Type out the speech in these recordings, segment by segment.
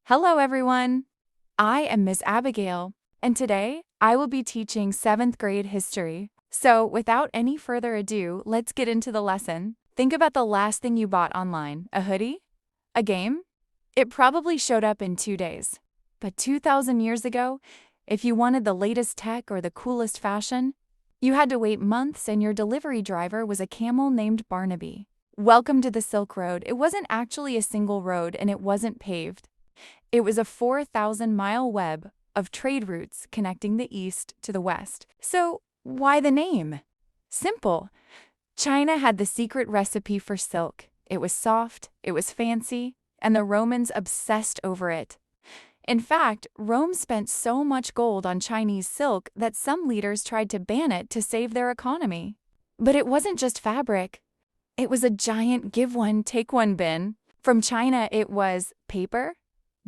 Hello, everyone. I am Miss Abigail, and today I will be teaching 7th grade history. So, without any further ado, let's get into the lesson. Think about the last thing you bought online: a hoodie? A game? It probably showed up in 2 days. But 2,000 years ago, if you wanted the latest tech or the coolest fashion, you had to wait months, and your delivery driver was a camel named Barnaby. Welcome to the Silk Road. It wasn't actually a single road, and it wasn't paved. It was a 4,000-mile web of trade routes connecting the east to the west. So, why the name? Simple. China had the secret recipe for silk. It was soft, it was fancy, and the Romans obsessed over it. In fact, Rome spent so much gold on Chinese silk that some leaders tried to ban it to save their economy. But it wasn't just fabric. It was a giant give one, take one bin. From China, it was paper,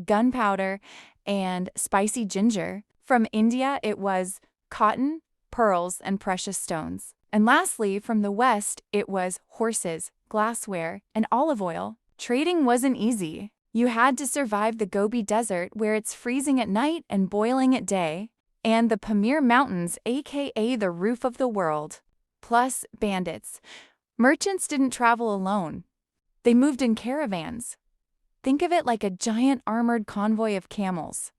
gunpowder, and spicy ginger. From India, it was cotton, pearls, and precious stones. And lastly, from the West, it was horses, glassware, and olive oil. Trading wasn't easy. You had to survive the Gobi Desert, where it's freezing at night and boiling at day, and the Pamir Mountains, aka the roof of the world. Plus bandits. Merchants didn't travel alone. They moved in caravans. Think of it like a giant armored convoy of camels.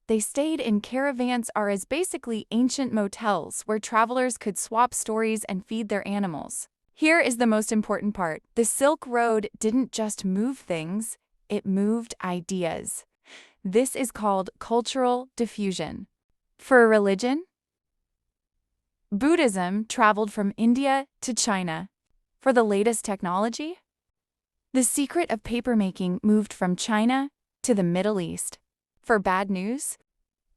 They stayed in caravans as basically ancient motels where travelers could swap stories and feed their animals. Here is the most important part. The Silk Road didn't just move things, it moved ideas. This is called cultural diffusion. For a religion, Buddhism traveled from India to China. For the latest technology, the secret of papermaking moved from China to the Middle East. For bad news,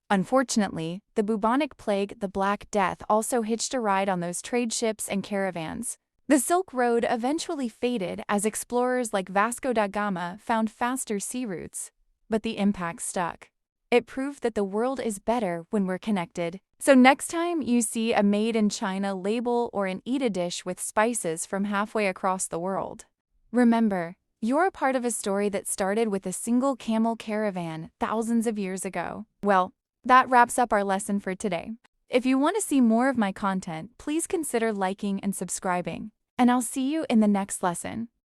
unfortunately, the bubonic plague, the Black Death, also hitched a ride on those trade ships and caravans. The Silk Road eventually faded as explorers like Vasco da Gama found faster sea routes, but the impact stuck. It proved that the world is better when we're connected. So next time you see a Made in China label or an eat-a-dish with spices from halfway across the world, remember, you're a part of a story that started with a single camel caravan thousands of years ago. Well, that wraps up our lesson for today. If you want to see more of my content, please consider liking and subscribing. And I'll see you in the next lesson.